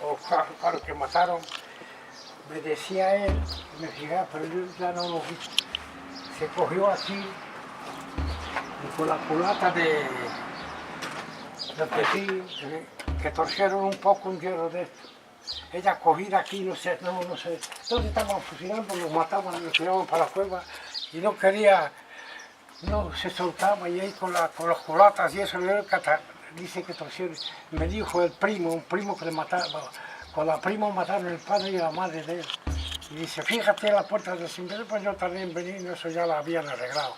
o claro, que mataron, me decía él, me fijaba, pero yo ya no lo vi. Se cogió aquí y con la culata del pepillo, que torcieron un poco un hierro de esto. Ella cogida aquí, no sé. Entonces estaban fusilando, los mataban, los tiraban para la cueva y no quería, no se soltaba y ahí con las culatas y eso, dice que torcieron. Me dijo un primo que le mataba, con la prima mataron el padre y la madre de él. Y dice, fíjate en la puerta del cimbero, pues yo también venía y eso ya la habían arreglado.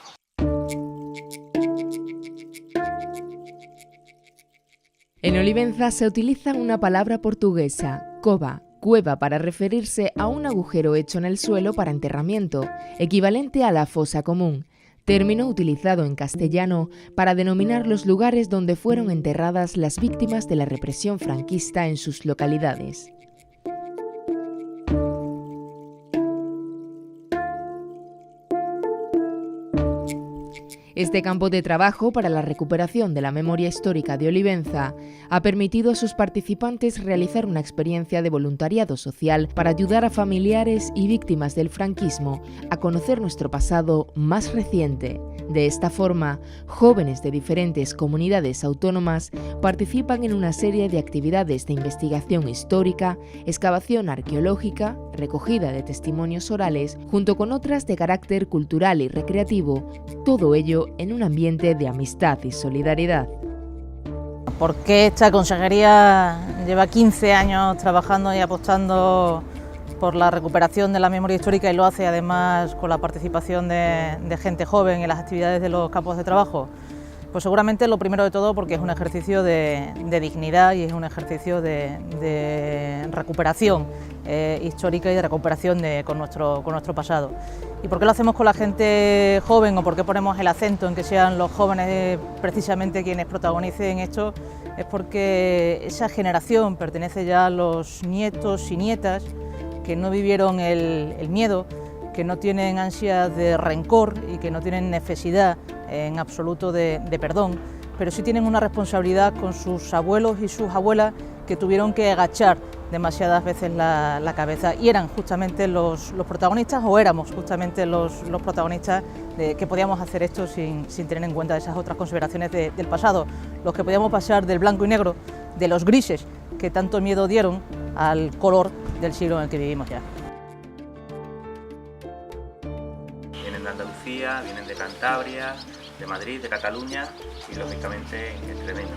En Olivenza se utiliza una palabra portuguesa, cova, cueva, para referirse a un agujero hecho en el suelo para enterramiento, equivalente a la fosa común, término utilizado en castellano para denominar los lugares donde fueron enterradas las víctimas de la represión franquista en sus localidades. Este campo de trabajo para la recuperación de la memoria histórica de Olivenza ha permitido a sus participantes realizar una experiencia de voluntariado social para ayudar a familiares y víctimas del franquismo a conocer nuestro pasado más reciente. De esta forma, jóvenes de diferentes comunidades autónomas participan en una serie de actividades de investigación histórica, excavación arqueológica, recogida de testimonios orales, junto con otras de carácter cultural y recreativo, todo ello en un ambiente de amistad y solidaridad. Porque esta consejería lleva 15 años trabajando y apostando por la recuperación de la memoria histórica y lo hace además con la participación de gente joven en las actividades de los campos de trabajo. Pues seguramente lo primero de todo porque es un ejercicio de dignidad y es un ejercicio de recuperación histórica y de recuperación con nuestro pasado. ¿Y por qué lo hacemos con la gente joven o por qué ponemos el acento en que sean los jóvenes precisamente quienes protagonicen esto? Es porque esa generación pertenece ya a los nietos y nietas que no vivieron el miedo, que no tienen ansias de rencor y que no tienen necesidad en absoluto de perdón, pero sí tienen una responsabilidad con sus abuelos y sus abuelas que tuvieron que agachar demasiadas veces la cabeza y eran justamente los protagonistas o éramos justamente los protagonistas de que podíamos hacer esto sin tener en cuenta esas otras consideraciones del pasado, los que podíamos pasar del blanco y negro, de los grises que tanto miedo dieron al color del siglo en el que vivimos ya. Vienen de Andalucía, vienen de Cantabria, de Madrid, de Cataluña y lógicamente extremeños.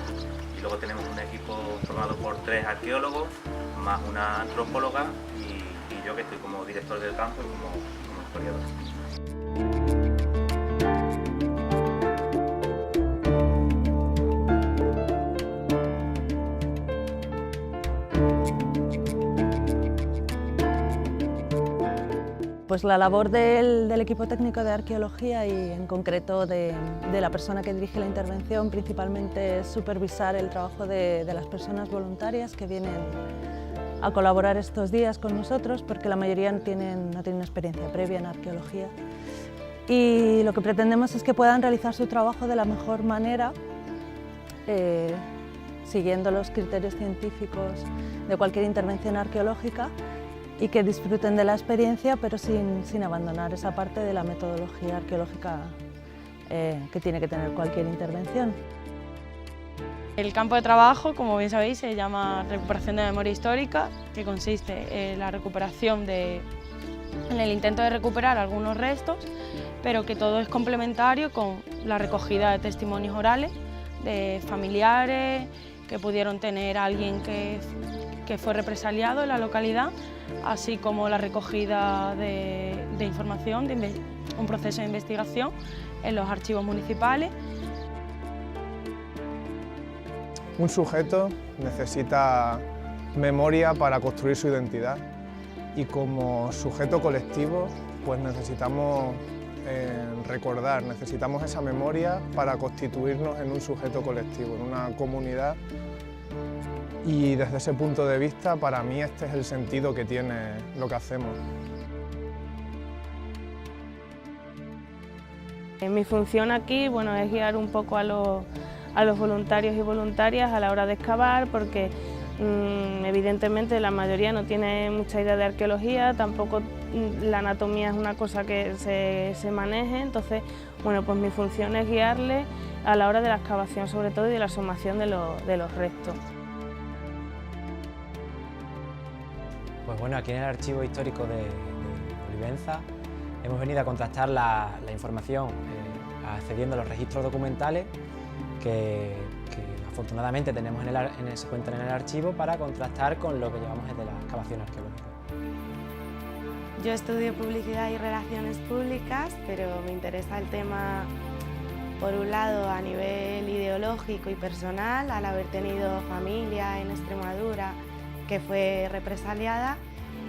Y luego tenemos un equipo formado por 3 arqueólogos, más una antropóloga y yo que estoy como director del campo y como historiador. Pues la labor del equipo técnico de arqueología y en concreto de la persona que dirige la intervención principalmente es supervisar el trabajo de las personas voluntarias que vienen a colaborar estos días con nosotros porque la mayoría no tienen experiencia previa en arqueología y lo que pretendemos es que puedan realizar su trabajo de la mejor manera siguiendo los criterios científicos de cualquier intervención arqueológica y que disfruten de la experiencia, pero sin abandonar esa parte de la metodología arqueológica que tiene que tener cualquier intervención. El campo de trabajo, como bien sabéis, se llama recuperación de memoria histórica, que consiste en la recuperación en el intento de recuperar algunos restos, pero que todo es complementario con la recogida de testimonios orales de familiares que pudieron tener a alguien que fue represaliado en la localidad, así como la recogida de información, un proceso de investigación en los archivos municipales. Un sujeto necesita memoria para construir su identidad y como sujeto colectivo pues necesitamos recordar, necesitamos esa memoria para constituirnos en un sujeto colectivo, en una comunidad. Y desde ese punto de vista, para mí este es el sentido que tiene lo que hacemos. Mi función aquí es guiar un poco a los voluntarios y voluntarias a la hora de excavar, porque Evidentemente la mayoría no tiene mucha idea de arqueología, tampoco la anatomía es una cosa que se maneje, entonces bueno, pues mi función es guiarle a la hora de la excavación sobre todo y de la exhumación de los restos. Pues bueno, aquí en el Archivo Histórico de Olivenza hemos venido a contrastar la información accediendo a los registros documentales que afortunadamente tenemos se encuentran en el archivo para contrastar con lo que llevamos desde la excavación arqueológica. Yo estudio Publicidad y Relaciones Públicas, pero me interesa el tema, por un lado, a nivel ideológico y personal, al haber tenido familia en Extremadura que fue represaliada,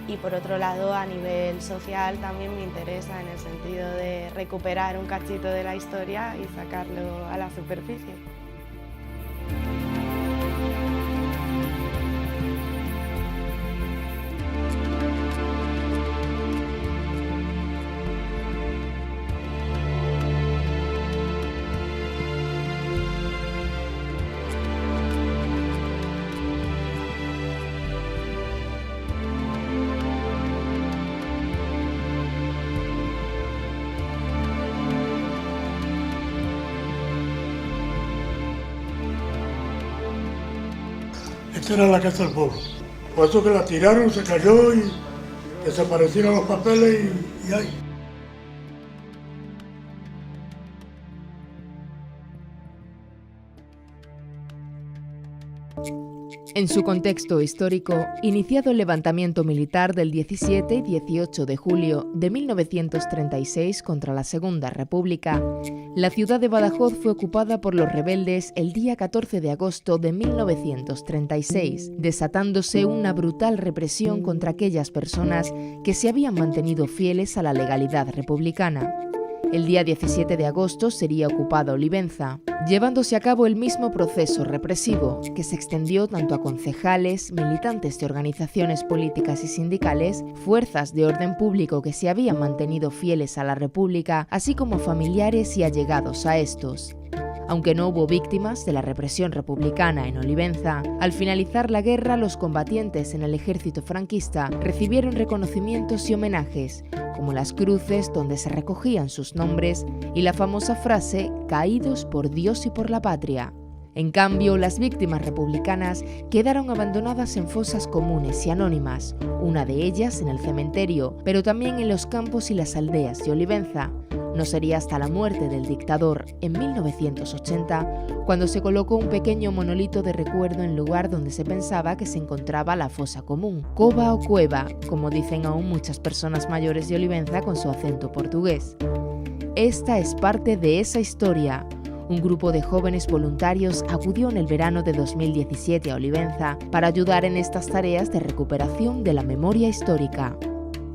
y por otro lado, a nivel social también me interesa en el sentido de recuperar un cachito de la historia y sacarlo a la superficie. Esta era la casa del pueblo. Por eso que la tiraron, se cayó y desaparecieron los papeles y ahí. En su contexto histórico, iniciado el levantamiento militar del 17 y 18 de julio de 1936 contra la Segunda República, la ciudad de Badajoz fue ocupada por los rebeldes el día 14 de agosto de 1936, desatándose una brutal represión contra aquellas personas que se habían mantenido fieles a la legalidad republicana. El día 17 de agosto sería ocupada Olivenza, llevándose a cabo el mismo proceso represivo que se extendió tanto a concejales, militantes de organizaciones políticas y sindicales, fuerzas de orden público que se habían mantenido fieles a la República, así como familiares y allegados a estos. Aunque no hubo víctimas de la represión republicana en Olivenza, al finalizar la guerra los combatientes en el ejército franquista recibieron reconocimientos y homenajes, como las cruces donde se recogían sus nombres y la famosa frase «Caídos por Dios y por la patria». En cambio, las víctimas republicanas quedaron abandonadas en fosas comunes y anónimas, una de ellas en el cementerio, pero también en los campos y las aldeas de Olivenza. No sería hasta la muerte del dictador en 1980 cuando se colocó un pequeño monolito de recuerdo en lugar donde se pensaba que se encontraba la fosa común, cova o cueva, como dicen aún muchas personas mayores de Olivenza con su acento portugués. Esta es parte de esa historia. Un grupo de jóvenes voluntarios acudió en el verano de 2017 a Olivenza para ayudar en estas tareas de recuperación de la memoria histórica.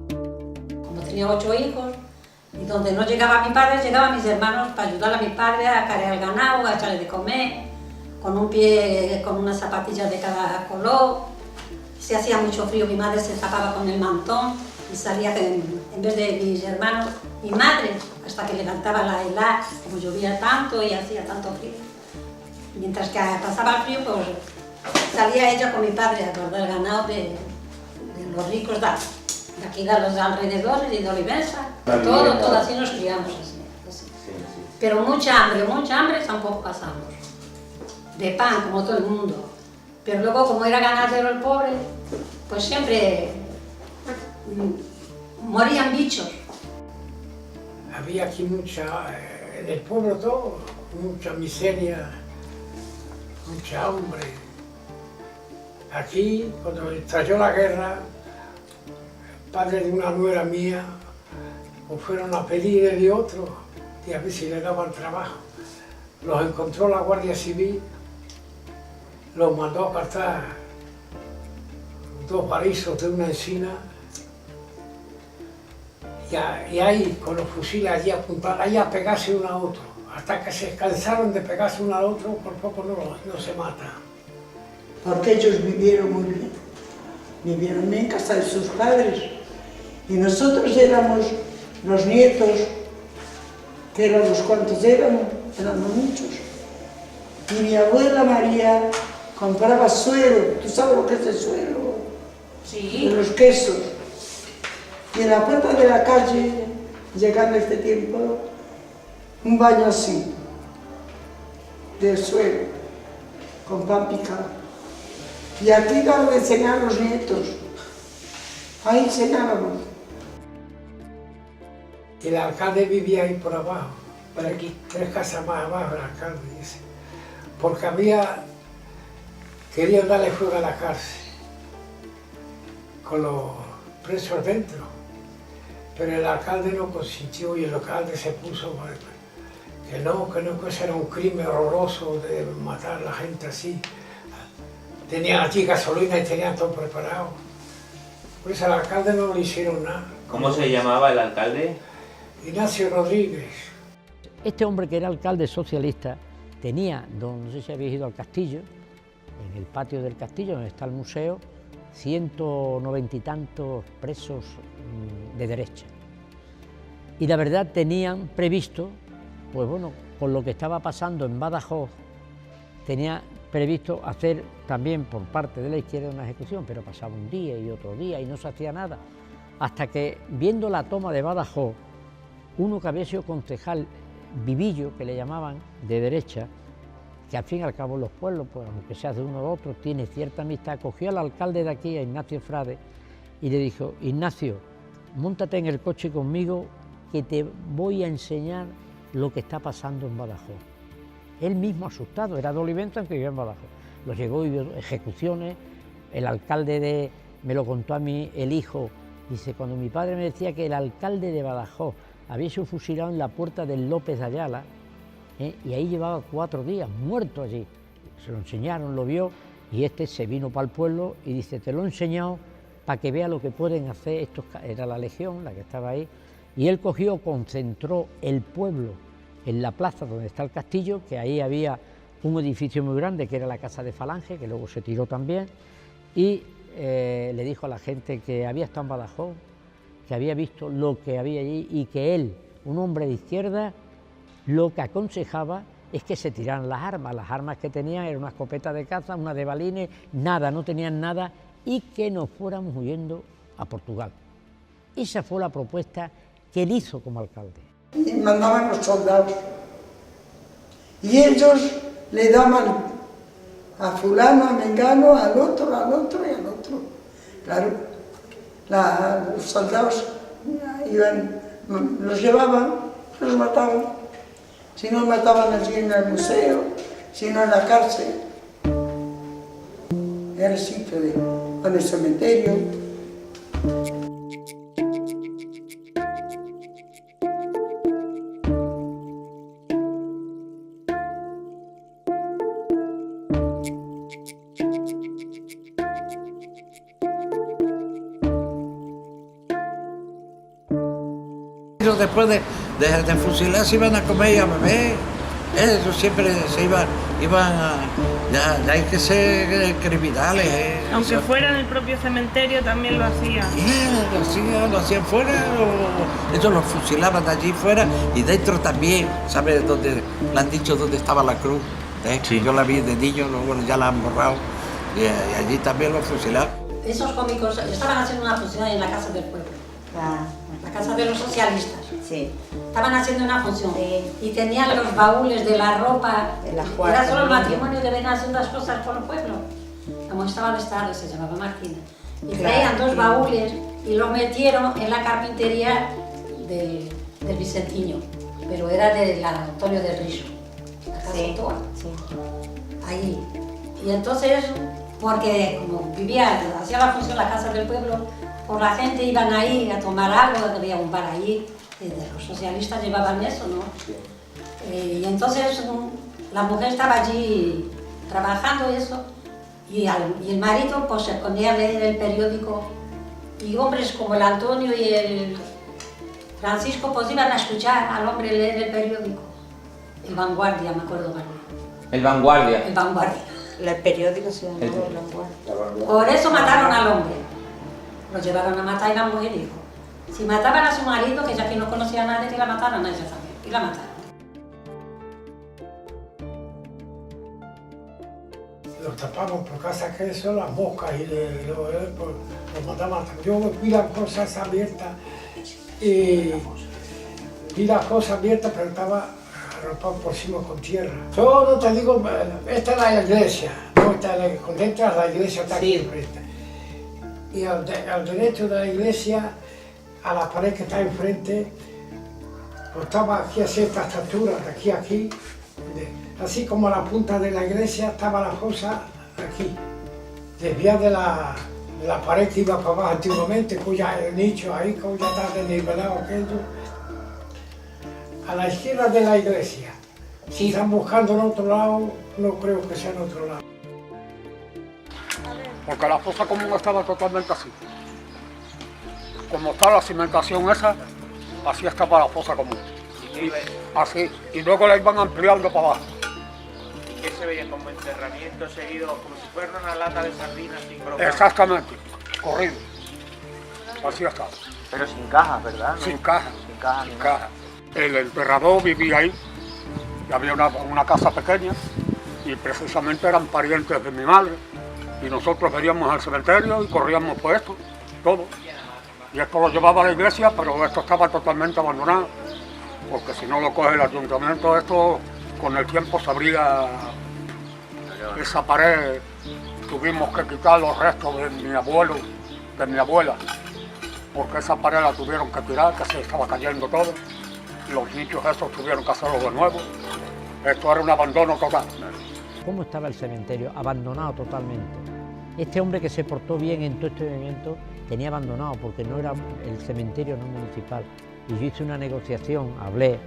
Como tenía 8 hijos, y donde no llegaba mi padre, llegaban mis hermanos para ayudar a mi padre a cargar el ganado, a echarle de comer, con un pie, con unas zapatillas de cada color. Si hacía mucho frío, mi madre se tapaba con el mantón y salía en vez de mis hermanos, mi madre, hasta que levantaba la helada, como llovía tanto y hacía tanto frío. Mientras que pasaba el frío, pues salía ella con mi padre a guardar el ganado de los ricos de aquí, de los alrededores y de Olivenza. Todo así nos criamos. Así. Pero mucha hambre tampoco pasamos. De pan, como todo el mundo. Pero luego, como era ganadero el pobre, pues siempre morían bichos. Había aquí en el pueblo todo, mucha miseria, mucha hambre. Aquí, cuando estalló la guerra, el padre de una nuera mía, pues fueron a pedir de otro y a ver si le daban trabajo. Los encontró la Guardia Civil, los mandó a apartar 2 parizos de una encina y ahí con los fusiles allí apuntar, ahí a pegarse uno a otro. Hasta que se cansaron de pegarse uno al otro, por poco no se mata. Porque ellos vivieron muy bien, vivieron bien en casa de sus padres. Y nosotros éramos los nietos, que éramos cuantos éramos muchos. Y mi abuela María, compraba suero, ¿tú sabes lo que es el suero? Sí. De los quesos. Y en la puerta de la calle, llegando este tiempo, un baño así, de suero, con pan picado. Y aquí daban de enseñar a los nietos. Ahí enseñábamos. Y el alcalde vivía ahí por abajo, por aquí, 3 casas más abajo el alcalde, dice. Porque querían darle fuego a la cárcel, con los presos dentro. Pero el alcalde no consintió y el alcalde se puso que eso era un crimen horroroso de matar a la gente así. Tenían allí gasolina y tenían todo preparado. Pues al alcalde no le hicieron nada. ¿Cómo se llamaba el alcalde? Ignacio Rodríguez. Este hombre, que era alcalde socialista, tenía, no sé si habéis ido al castillo, en el patio del castillo, donde está el museo, 190 y tantos presos de derecha. Y la verdad tenían previsto, pues bueno, con lo que estaba pasando en Badajoz, tenía previsto hacer también por parte de la izquierda una ejecución, pero pasaba un día y otro día y no se hacía nada. Hasta que, viendo la toma de Badajoz, uno que había sido concejal vivillo, que le llamaban, de derecha, que al fin y al cabo los pueblos, pues aunque sea de uno u otro, tiene cierta amistad, cogió al alcalde de aquí, a Ignacio Frade, y le dijo: Ignacio, móntate en el coche conmigo, que te voy a enseñar lo que está pasando en Badajoz. Él mismo asustado, era de Olivenza, aunque vivía en Badajoz. Lo llegó y vio ejecuciones, el alcalde me lo contó a mí, el hijo, dice, cuando mi padre me decía que el alcalde de Badajoz había sido fusilado en la puerta del López de Ayala, y ahí llevaba 4 días, muerto allí. Se lo enseñaron, lo vio, y este se vino para el pueblo y dice, te lo he enseñado para que vea lo que pueden hacer estos. Era la Legión, la que estaba ahí, y él cogió, concentró el pueblo en la plaza donde está el castillo, que ahí había un edificio muy grande, que era la Casa de Falange, que luego se tiró también, y le dijo a la gente que había estado en Badajoz, que había visto lo que había allí, y que él, un hombre de izquierda, lo que aconsejaba es que se tiraran las armas que tenían eran una escopeta de caza, una de balines, nada, no tenían nada, y que nos fuéramos huyendo a Portugal. Esa fue la propuesta que él hizo como alcalde. Y mandaban los soldados, y ellos le daban a fulano, a mengano, al otro y al otro. Claro, los soldados iban, los llevaban, los mataban. Si no, mataban allí en el museo, si no en la cárcel. Era el sitio en el cementerio. Después de fusilar se iban a comer y a beber. Ellos siempre se iban a... Ya hay que ser criminales. Aunque fuera en el propio cementerio también lo hacían. Lo hacían fuera, ellos los fusilaban allí fuera y dentro también. ¿Sabes dónde? Le han dicho dónde estaba la cruz. Sí. Yo la vi de niño, luego ya la han borrado. Y allí también los fusilaban. Esos cómicos estaban haciendo una función en la Casa del Pueblo. La Casa de los Socialistas. Sí. Estaban haciendo una función y tenían los baúles de la ropa. Era solo el matrimonio que venía haciendo las cosas por el pueblo. Como estaba de estado, se llamaba Martina. Y traían 2 baúles y los metieron en la carpintería del Vicentiño, pero era de Antonio del Riso, la casa de Toa. Ahí. Y entonces, porque como hacía la función la Casa del Pueblo, por la gente iban ahí a tomar algo, había un bar ahí, y los socialistas llevaban eso, ¿no? Y entonces la mujer estaba allí trabajando eso, y el marido pues se ponía a leer el periódico, y hombres como el Antonio y el Francisco pues iban a escuchar al hombre leer el periódico. El Vanguardia, me acuerdo mal. El Vanguardia. El Vanguardia. El periódico se llamaba El Vanguardia. Por eso mataron al hombre. Lo llevaron a matar y la mujer dijo, si mataban a su marido, que ya que no conocía a nadie, que la mataran a ella también. Y la mataron. los tapaban por casa que son las moscas y los mataban. Yo vi las cosas abiertas y vi las cosas abiertas, pero estaba arropado por encima con tierra. Yo no te digo, esta es la iglesia, no, cuando entras la iglesia está aquí enfrente. Y al derecho de la iglesia, a la pared que está enfrente, pues estaba aquí a ciertas alturas, de aquí a aquí, así como a la punta de la iglesia estaba la fosa aquí, desviada de la pared que iba para abajo antiguamente, cuya el nicho ahí, como ya está desnivelado aquello. A la izquierda de la iglesia. Si están buscando en otro lado, no creo que sea en otro lado. Porque la fosa común estaba totalmente así. Como está la cimentación esa, así estaba la fosa común. Así, y luego la iban ampliando para abajo. ¿Y qué se veía como enterramiento seguido, como si fuera una lata de sardinas sin colocar? Exactamente, corrido. Así estaba. Pero sin cajas, ¿verdad? Sin caja. Sin caja. Sin caja. El enterrador vivía ahí, y había una casa pequeña, y precisamente eran parientes de mi madre. Y nosotros veníamos al cementerio y corríamos por esto, todo. Y esto lo llevaba a la iglesia, pero esto estaba totalmente abandonado. Porque si no lo coge el ayuntamiento, esto con el tiempo se abría esa pared. Tuvimos que quitar los restos de mi abuelo, de mi abuela, porque esa pared la tuvieron que tirar, que se estaba cayendo todo. Los nichos esos tuvieron que hacerlo de nuevo. Esto era un abandono total. ¿Cómo estaba el cementerio? Abandonado totalmente. Este hombre que se portó bien en todo este movimiento tenía abandonado porque no era el cementerio no municipal. Y yo hice una negociación, hablé,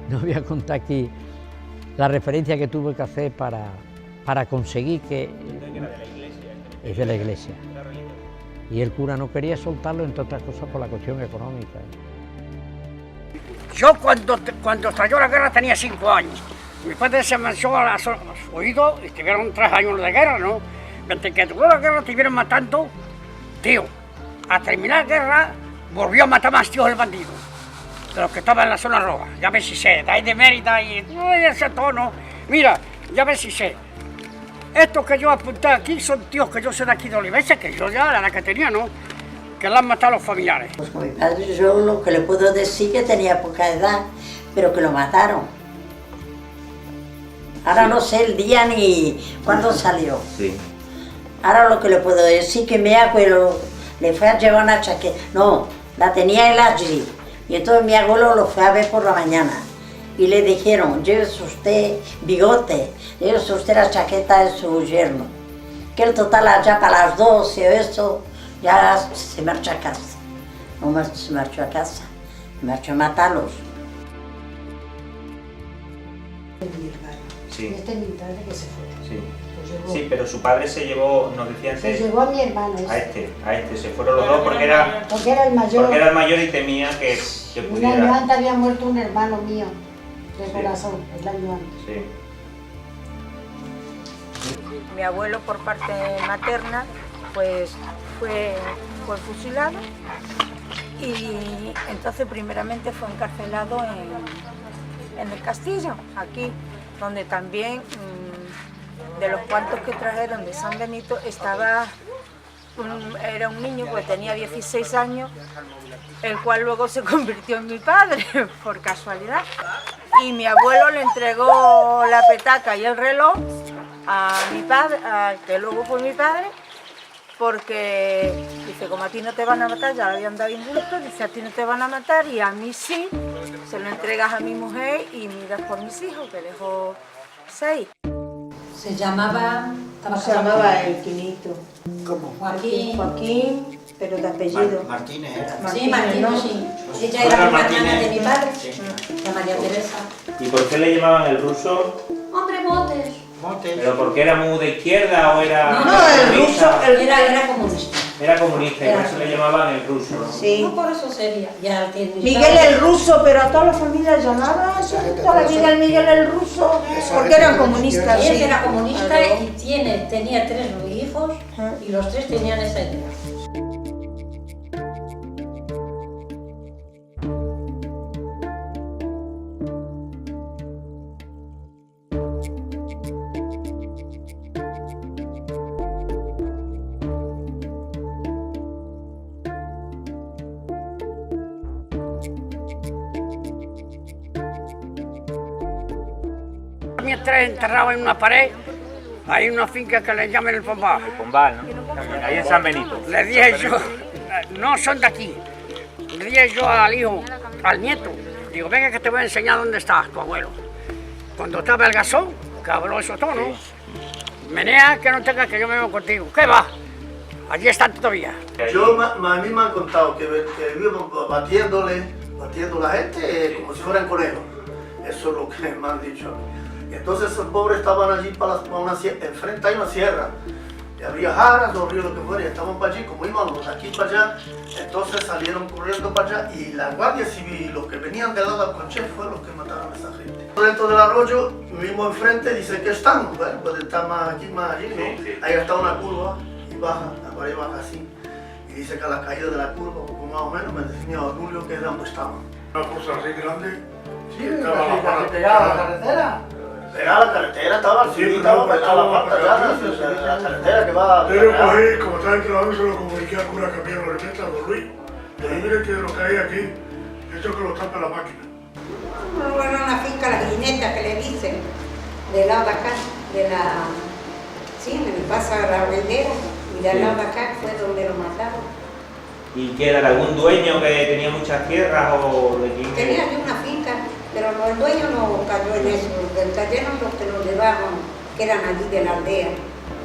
no voy a contar aquí la referencia que tuve que hacer para conseguir que... Es de la iglesia. Y el cura no quería soltarlo, entre otras cosas, por la cuestión económica. Yo cuando estalló la guerra tenía 5 años. Mi padre se marchó a su oído y tuvieron 3 años de guerra, ¿no? Mientras que toda la guerra estuvieron matando, tío, a terminar la guerra volvió a matar más tíos el bandido, de los que estaban en la zona roja. Ya ves si sé, de ahí de Mérida y ese tono. Mira, ya ves si sé. Estos que yo apunté aquí son tíos que yo sé de aquí de Olivenza, que yo ya era la que tenía, ¿no? Que la han matado los familiares. Pues con mi padre yo lo que le puedo decir que tenía poca edad, pero que lo mataron. Ahora no sé el día ni cuándo salió. Sí. Ahora lo que le puedo decir que mi abuelo le fue a llevar una chaqueta, no, la tenía él allí. Y entonces mi abuelo lo fue a ver por la mañana. Y le dijeron, llévese usted bigote, llévese usted la chaqueta de su yerno. Que el total allá para las 12 o eso, ya se marchó a casa. No se marchó a casa, se marchó a matarlos. Sí. Este es mi padre que se fue. Sí. Pues llevó, Sí, pero su padre se llevó, nos decía antes, se llevó a mi hermano. a este, se fueron los dos porque era el mayor. Porque era el mayor y temía que Un año pudiera... antes había muerto un hermano mío, de corazón, el año antes. Sí. Mi abuelo por parte materna pues fue fusilado y entonces primeramente fue encarcelado en el castillo, aquí, donde también de los cuantos que trajeron de San Benito era un niño que tenía 16 años, el cual luego se convirtió en mi padre, por casualidad. Y mi abuelo le entregó la petaca y el reloj a mi padre, que luego fue mi padre, porque dice, como a ti no te van a matar, ya le habían dado indulto, dice, a ti no te van a matar y a mí sí, se lo entregas a mi mujer y miras por mis hijos, que dejó 6. Se llamaba... Se llamaba el Quinito. ¿Cómo? Joaquín, pero de apellido. Martínez era. Sí, Martínez, sí. Ella era la hermana de mi padre, la María Teresa. ¿Y por qué le llamaban el ruso? Hombre, botes. ¿Pero porque era muy de izquierda o era...? No, el ruso era comunista. Era comunista y por eso le llamaban el ruso, ¿no? Sí. No, por eso sería. Ya Miguel el ruso, pero a toda la familia llamaban toda la vida el Miguel el ruso, porque eran comunistas. Él era comunista y tenía 3 hijos y los 3 tenían esa idea. dormía 3 enterrados en una pared. Hay una finca que le llaman el Pombal. El Pombal, ¿no? Ahí en San Benito. Le dije yo, no son de aquí. Le dije yo al hijo, al nieto, digo, venga que te voy a enseñar dónde está tu abuelo. Cuando estaba el gasón, que habló eso todo, ¿no? Menea que no tengas que yo me voy contigo. ¿Qué va? Allí están todavía. A mí me han contado que viven batiendo la gente como si fueran conejos. Eso es lo que me han dicho. Y entonces esos pobres estaban allí para una sierra, enfrente hay una sierra. Y había jaras o ríos, lo que fuera, y estaban para allí, como íbamos de aquí para allá, entonces salieron corriendo para allá y la Guardia Civil, los que venían del lado del coche, fueron los que mataron a esa gente. Dentro del arroyo, mismo enfrente, dice que están, bueno, puede estar más aquí, más allí, ¿no? Ahí está una curva y baja, la pared baja así. Y dice que a la caída de la curva, poco más o menos, me decía Julio que era donde estaban. Una cosa así grande. Sí, casi pegada a la carretera. Pegada a la carretera, estaba así, estaba a la parte de la carretera que va... Yo lo cogí, como estaba en trabajo, se lo comuniqué a cura que había los a don Luis. Pero mire que lo que hay aquí, esto que lo tapa la máquina. Bueno, una finca, la Guineta, que le dicen, del lado de acá, sí, me pasa la vendera, y del lado de acá fue donde lo mataron. ¿Y que era algún dueño que tenía muchas tierras o de quién? Tenía aquí una finca, pero el dueño no cayó en eso, cayeron los que lo llevaban, que eran allí de la aldea.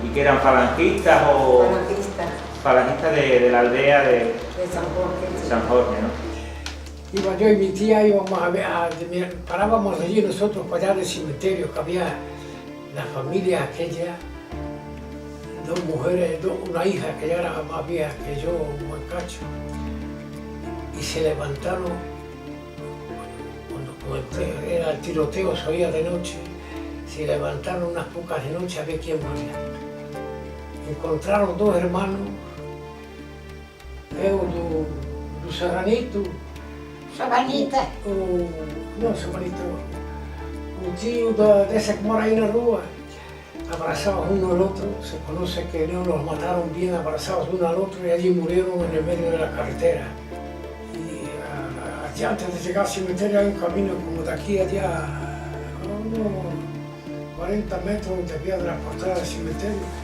¿Y que eran falangistas o...? Falangistas. Falangistas de la aldea de San Jorge. De San Jorge, ¿no? Iba yo y mi tía, íbamos parábamos allí nosotros para allá del cementerio, que había la familia aquella, 2 mujeres, una hija que ya era más vieja que yo, un buen cacho, y se levantaron, cuando era el tiroteo, se oía de noche, se levantaron unas pocas de noche a ver quién moría. Encontraron 2 hermanos, do Serranito, Sabanita. No, Sabanita, un tío de ese que mora ahí en la rúa, abrazados uno al otro, se conoce que no los mataron bien abrazados uno al otro y allí murieron en el medio de la carretera. Y allá antes de llegar al cementerio hay un camino como de aquí a allá, unos 40 metros de piedra portada del cementerio.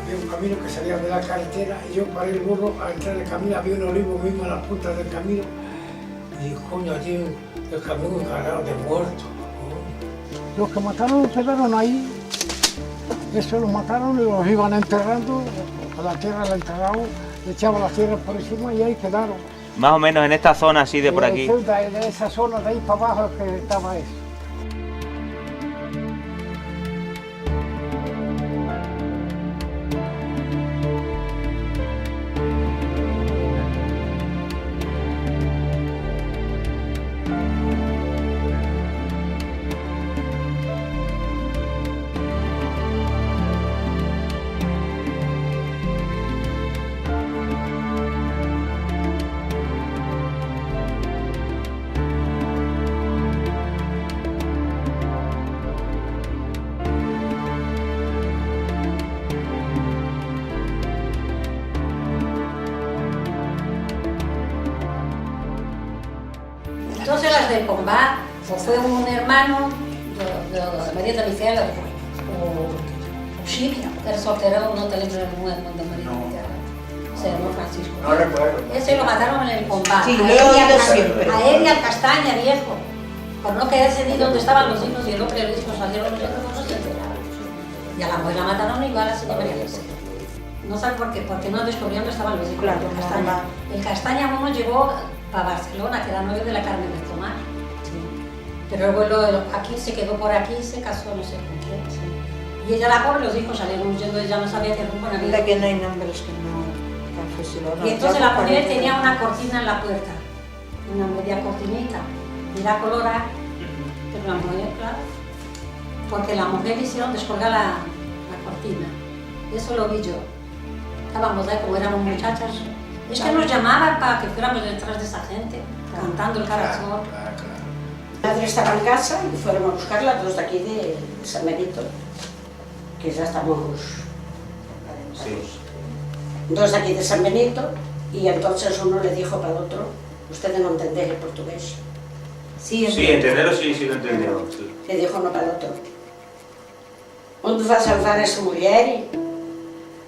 Había un camino que salía de la carretera y yo paré el burro a entrar en el camino, había un olivo mismo en la punta del camino. Y coño, allí el camión cargado de muertos. Los que mataron los quedaron ahí, eso los mataron y los iban enterrando, a la tierra la enterraron, le echaban las tierras por encima y ahí quedaron. Más o menos en esta zona así de por aquí. De esa zona de ahí para abajo que estaba eso. Entonces las del Pombal, fue un hermano de María Teresa o Chico, que era soltero, no te lembro el nombre de María Teresa, se llamó Francisco. No recuerdo. Ese lo mataron en el Pombal, Sí, lo he oído siempre. a él y al Castaña viejo, por no quedarse ni donde estaban los hijos y el hombre y los hijos salieron los hijos, no se enteraron. Y a la mujer la mataron igual así de María Teresa. No sabe por qué, porque no descubrieron que estaban los hijos del Castaña. El Castaña no nos llevó para Barcelona, que era novio de la Carmen de Tomás. Pero el vuelo aquí se quedó por aquí y se casó, no sé con quién. Sí. Y ella, la pobre, los hijos salieron huyendo, ella no sabía qué rumbo había. De que no hay nombres que no han fusilado. Y entonces la mujer tenía una cortina en la puerta, una media cortinita, y era colorada, pero la mujer, claro, porque la mujer le hicieron descolgar la cortina. Y eso lo vi yo. Estábamos ahí, como éramos muchachas. Es que nos llamaban para que fuéramos detrás de esa gente, cantando el caracol. Mi madre estaba en casa y fueron a buscarla 2 de aquí de San Benito, que ya estamos Sí. 2 de aquí de San Benito, y entonces uno le dijo para el otro, ustedes no entendéis el portugués. Sí, entenderlo sí lo entendemos. Sí. Le dijo uno para el otro. onde vai salvar essa mulher?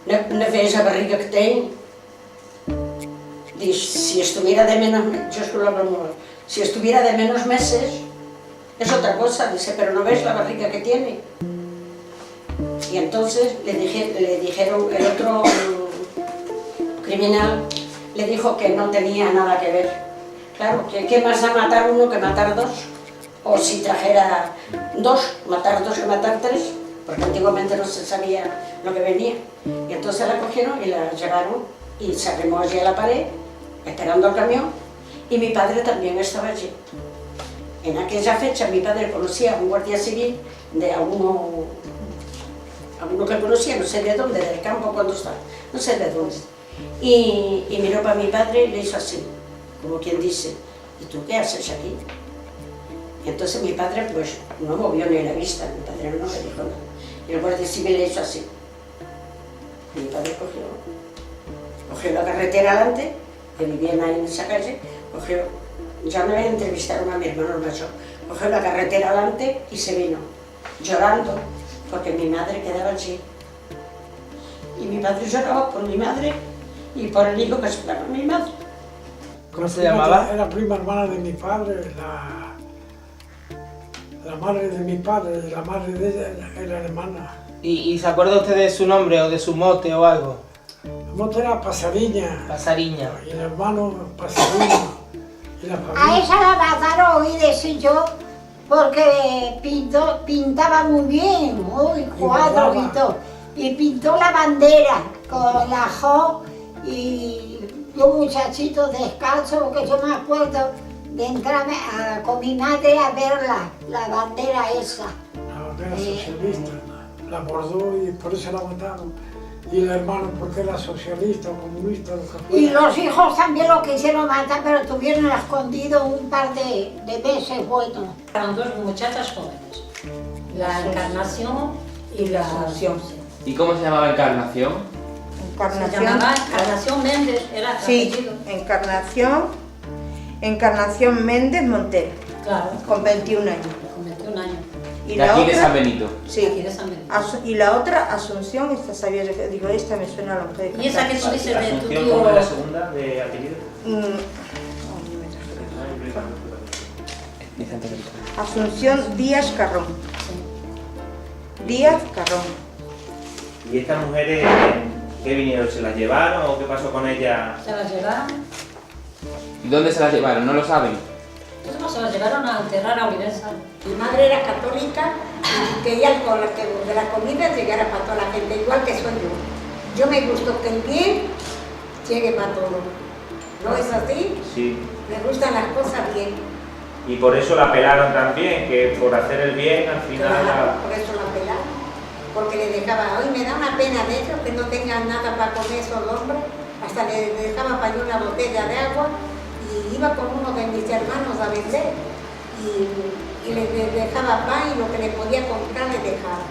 Não veja a barriga que tem? Diz, si estuviera de menos meses, es otra cosa, dice, pero no ves la barriga que tiene. Y entonces le dijeron, el otro criminal le dijo que no tenía nada que ver. Claro, que qué más da matar uno que matar dos. O si trajera dos, matar dos que matar tres, porque antiguamente no se sabía lo que venía. Y entonces la cogieron y la llevaron y se arrimó allí a la pared, esperando el camión, y mi padre también estaba allí. En aquella fecha mi padre conocía a un guardia civil de a uno que conocía, no sé de dónde, del campo cuando estaba, no sé de dónde. Y miró para mi padre y le hizo así, como quien dice, ¿y tú qué haces aquí? Y entonces mi padre pues no movió ni la vista, mi padre no le dijo nada. Y el guardia civil le hizo así. Y mi padre cogió la carretera adelante, que vivían ahí en esa calle, ya me entrevistaron a mi hermano mayor, cogió la carretera adelante y se vino, llorando, porque mi madre quedaba allí. Y mi padre lloraba por mi madre y por el hijo que esperaba mi madre. ¿Cómo se llamaba? Era prima hermana de mi padre, la madre de mi padre, la madre de ella era hermana. ¿Y se acuerda usted de su nombre o de su mote o algo? El mote era Pasariña. Pasariña. Y el hermano Pasariña. Y la familia. A esa la mataron, oí decir yo, porque pintaba muy bien, muy cuadros y todo. Y pintó la bandera con la jo y un muchachito descalzo, que yo me acuerdo de entrar con mi madre a ver la bandera esa. La bandera socialista, la bordó y por eso la mataron. Y el hermano porque era socialista o comunista, lo que fuera. Y los hijos también lo quisieron matar, pero tuvieron escondido un par de meses buenos. Eran dos muchachas jóvenes, la Encarnación y la Asunción. ¿Y cómo se llamaba Encarnación? Se llamaba Encarnación Méndez, era su apellido. Encarnación Méndez Montero. Claro. Con 21 años. Con 21 años. Y de aquí de San Benito. Sí. Aquí de San Benito. Y la otra, Asunción, esta sabía yo, digo, esta me suena a la mujer. ¿Y esa que tú dices de tu tío? ¿Asunción cómo es la segunda de apellido? Asunción Díaz Carrón. Díaz Carrón. ¿Y estas mujeres qué vinieron? ¿Se las llevaron o qué pasó con ellas? Se las llevaron. ¿Y dónde se las llevaron? ¿No lo saben? Entonces se las llevaron a enterrar a Olivenza. Mi madre era católica y quería que de la comida llegara para toda la gente, igual que soy yo. Yo me gustó que el bien llegue para todo. ¿No es así? Sí. Me gustan las cosas bien. Y por eso la pelaron también, que por hacer el bien al final... Claro, por eso la pelaron. Porque le dejaba, hoy me da una pena de ellos que no tengan nada para comer esos hombres. Hasta le dejaba para una botella de agua y iba con uno de mis hermanos a vender. Y le dejaba pan y lo que le podía comprar le dejaba.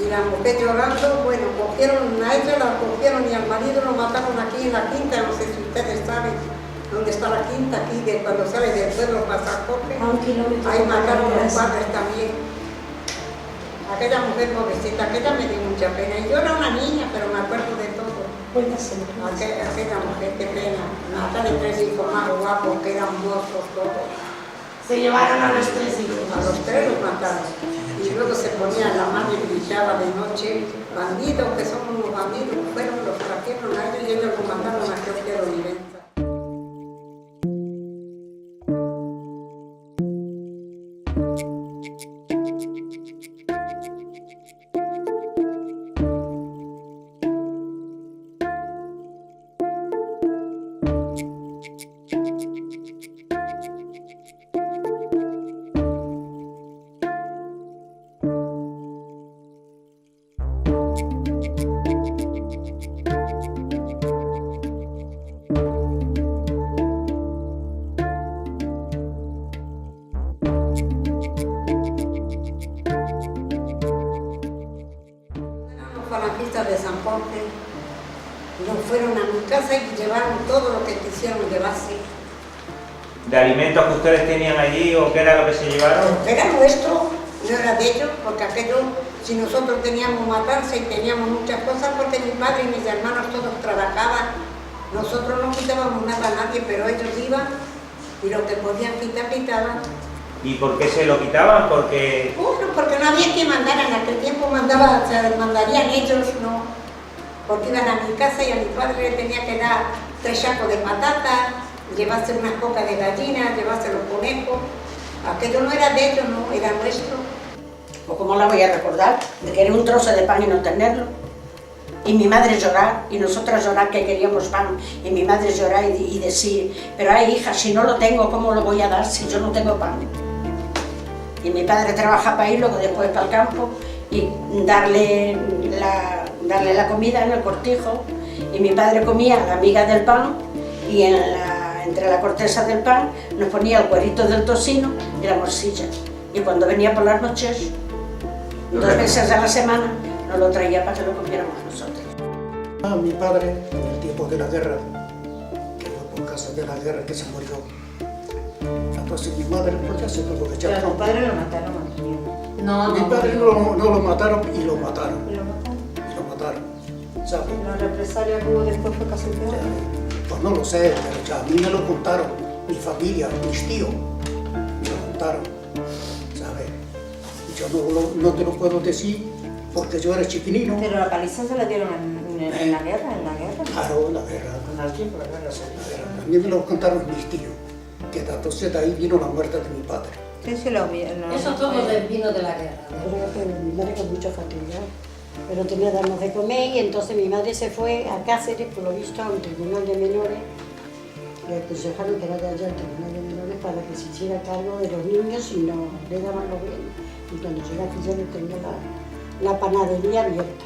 Y la mujer llorando, bueno, cogieron a ella, la cogieron y al marido lo mataron aquí en la quinta, no sé si ustedes saben dónde está la quinta, aquí de cuando sale del pueblo para San Jorge. Ahí mataron a los padres también. Aquella mujer pobrecita, aquella me dio mucha pena. Y yo era una niña, pero me acuerdo de todo. Aquella mujer, qué pena. Matar de tres hijos más guapos, que eran mozos todos. Se llevaron a los tres hijos. A los tres los mataron. Y luego se ponía la mano y brillaba de noche. Bandidos, que son unos bandidos, fueron, los trajeron a ellos y ellos los mataron a creo que a Olivenza. De San Jorge, nos fueron a mi casa y llevaron todo lo que quisieron llevarse. ¿De alimentos que ustedes tenían allí o qué era lo que se llevaron? Era nuestro, no era de ellos, porque aquello, si nosotros teníamos matarse y teníamos muchas cosas, porque mi padre y mis hermanos todos trabajaban, nosotros no quitábamos nada a nadie, pero ellos iban y lo que podían quitar, quitaban. ¿Y por qué se lo quitaban? Porque... Bueno, porque no había que mandar, en aquel tiempo mandarían ellos, no, porque iban a mi casa y a mi padre le tenía que dar 3 sacos de patatas, llevarse unas cocas de gallina, llevarse los conejos. Aquello no era de ellos, no, era nuestro. ¿O cómo la voy a recordar? De querer un trozo de pan y no tenerlo. Y mi madre llorar, y nosotras llorar que queríamos pan. Y mi madre llorar y decir, pero ay hija, si no lo tengo, ¿cómo lo voy a dar si yo no tengo pan? Y mi padre trabaja para ir, luego después para el campo, y darle la comida en el cortijo. Y mi padre comía la miga del pan, y entre la corteza del pan nos ponía el cuerito del tocino y la morcilla. Y cuando venía por las noches, 2 veces a la semana, nos lo traía para que lo comiéramos nosotros. A mi padre, en el tiempo de la guerra, que fue por causa de la guerra que se murió. Entonces mi madre, pues ya se tuvo que echar. Pero a tu padre lo mataron, Antonio. No, mi padre no lo mataron y lo mataron. ¿Y lo mataron? Y lo mataron, ¿sabes? La represalia que hubo después fue casi peor. Pues no lo sé, pero ya a mí me lo contaron, mi familia, mis tíos, me lo contaron, ¿sabes? Yo no te lo puedo decir porque yo era chiquinino. Pero la paliza se la dieron en la guerra, Claro, en la guerra. Con el tiempo, la guerra se A mí me lo contaron mis tíos, que entonces de ahí vino la muerte de mi padre. Sí, sí, lo vi. Eso todo vino de la guerra. Mi madre con mucha fatiga, pero tenía que darnos de comer y entonces mi madre se fue a Cáceres, por lo visto, a un tribunal de menores. Le aconsejaron que vaya allá al tribunal de menores para que se hiciera cargo de los niños y no le daban los bienes. Y cuando llega aquí ya no tenía la panadería abierta.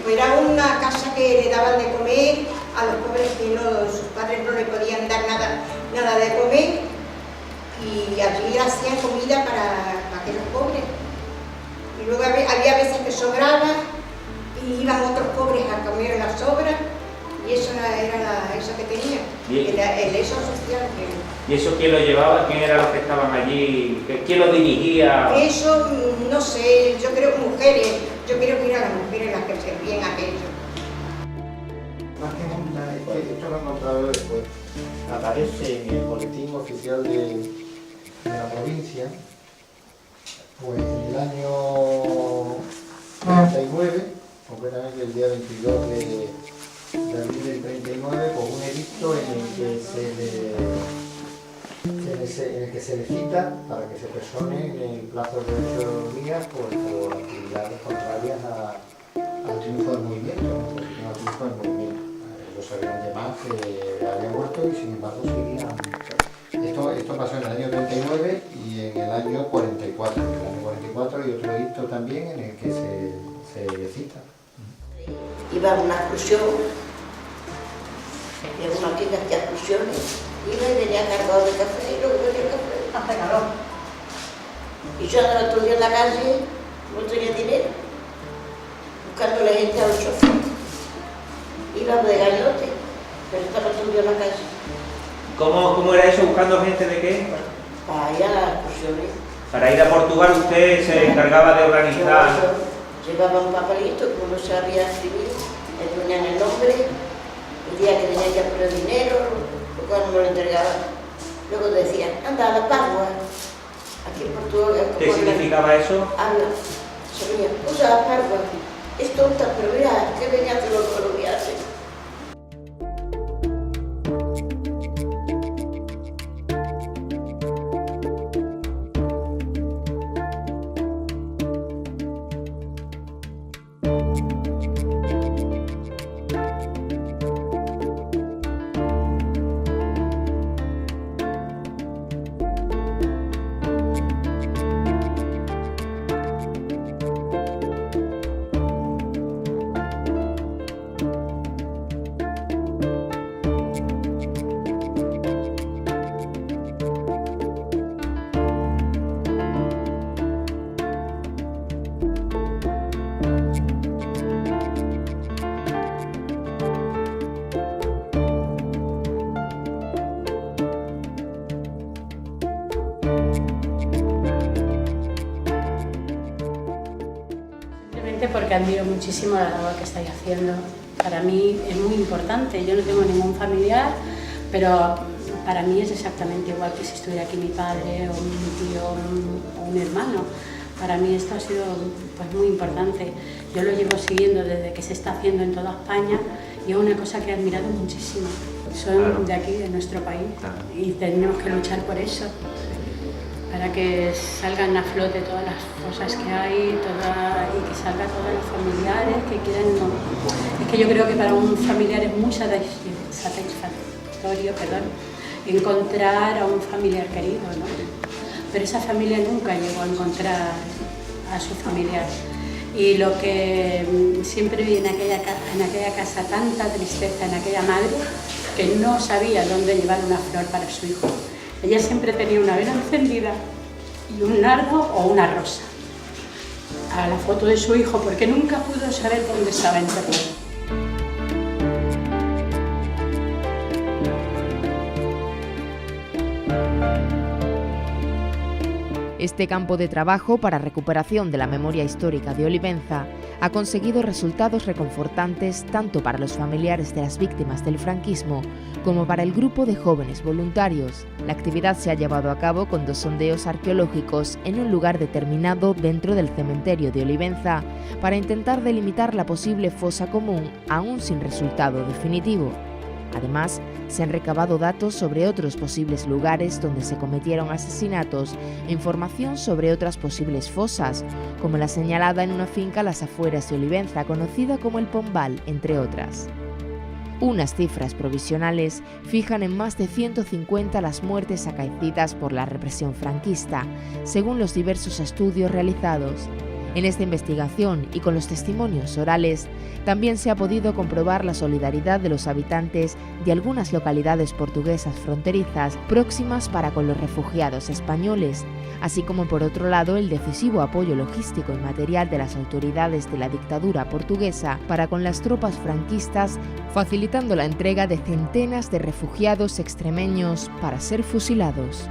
Era una casa que le daban de comer a los pobres que sus padres no le podían dar nada de comer. Y allí hacían comida para aquellos pobres. Y luego había veces que sobraba y iban otros pobres a comer las sobras y eso era eso que tenía, el eso social. ¿Y eso quién lo llevaba? ¿Quién eran los que estaban allí? ¿Quién lo dirigía? Eso, no sé, yo creo mujeres, yo creo que eran las mujeres las que servían aquello. Esto lo he encontrado después. Aparece en el boletín oficial de la provincia, pues en el año 39, concretamente el día 22 de abril del 39, pues un edicto en el que se le cita para que se persone en el plazo de 8 días por actividades contrarias al triunfo del movimiento, al triunfo del movimiento. Ellos sabían de más que había muerto y sin embargo seguían. Esto pasó en el año 39 y en el año 44. En el año 44 hay otro edicto también en el que se cita. Iba a una excursión, había una tienda de excursiones, iba y venía cargado de café y luego venía café. Hace calor. Y yo andaba todo el día en la calle, no tenía dinero, buscando la gente a los choferes. Iba de gallote, pero estaba todo el día en la calle. ¿Cómo era eso? ¿Buscando gente de qué? Para ir a las excursiones. Para ir a Portugal usted se encargaba de organizar... Llevaba un papelito que uno sabía escribir, le ponían el nombre, el día que tenía que poner dinero, cuando me lo entregaban. Luego decían, anda a la Padua, aquí en Portugal. ¿Qué significaba eso? Habla, sabía, usa la Padua, es tonta, pero mira, que venía de los colombianos. simplemente porque admiro muchísimo la labor que estáis haciendo. Para mí es muy importante, yo no tengo ningún familiar, pero para mí es exactamente igual que si estuviera aquí mi padre o mi tío o un hermano. Para mí esto ha sido pues, muy importante. Yo lo llevo siguiendo desde que se está haciendo en toda España y es una cosa que he admirado muchísimo. Son de aquí, de nuestro país, y tenemos que luchar por eso, para que salgan a flote todas las cosas que hay y que salgan todos los familiares que quieren. No. Es que yo creo que para un familiar es muy satisfactorio encontrar a un familiar querido, ¿no? Pero esa familia nunca llegó a encontrar a su familiar. Y lo que siempre vi en aquella casa, tanta tristeza en aquella madre, que no sabía dónde llevar una flor para su hijo. Ella siempre tenía una vela encendida y un nardo o una rosa a la foto de su hijo, porque nunca pudo saber dónde estaba enterrado. Este campo de trabajo para recuperación de la memoria histórica de Olivenza ha conseguido resultados reconfortantes tanto para los familiares de las víctimas del franquismo como para el grupo de jóvenes voluntarios. La actividad se ha llevado a cabo con 2 sondeos arqueológicos en un lugar determinado dentro del cementerio de Olivenza para intentar delimitar la posible fosa común, aún sin resultado definitivo. Además, se han recabado datos sobre otros posibles lugares donde se cometieron asesinatos e información sobre otras posibles fosas, como la señalada en una finca a las afueras de Olivenza, conocida como el Pombal, entre otras. Unas cifras provisionales fijan en más de 150 las muertes acaecidas por la represión franquista, según los diversos estudios realizados. En esta investigación y con los testimonios orales, también se ha podido comprobar la solidaridad de los habitantes de algunas localidades portuguesas fronterizas próximas para con los refugiados españoles, así como por otro lado el decisivo apoyo logístico y material de las autoridades de la dictadura portuguesa para con las tropas franquistas, facilitando la entrega de centenas de refugiados extremeños para ser fusilados.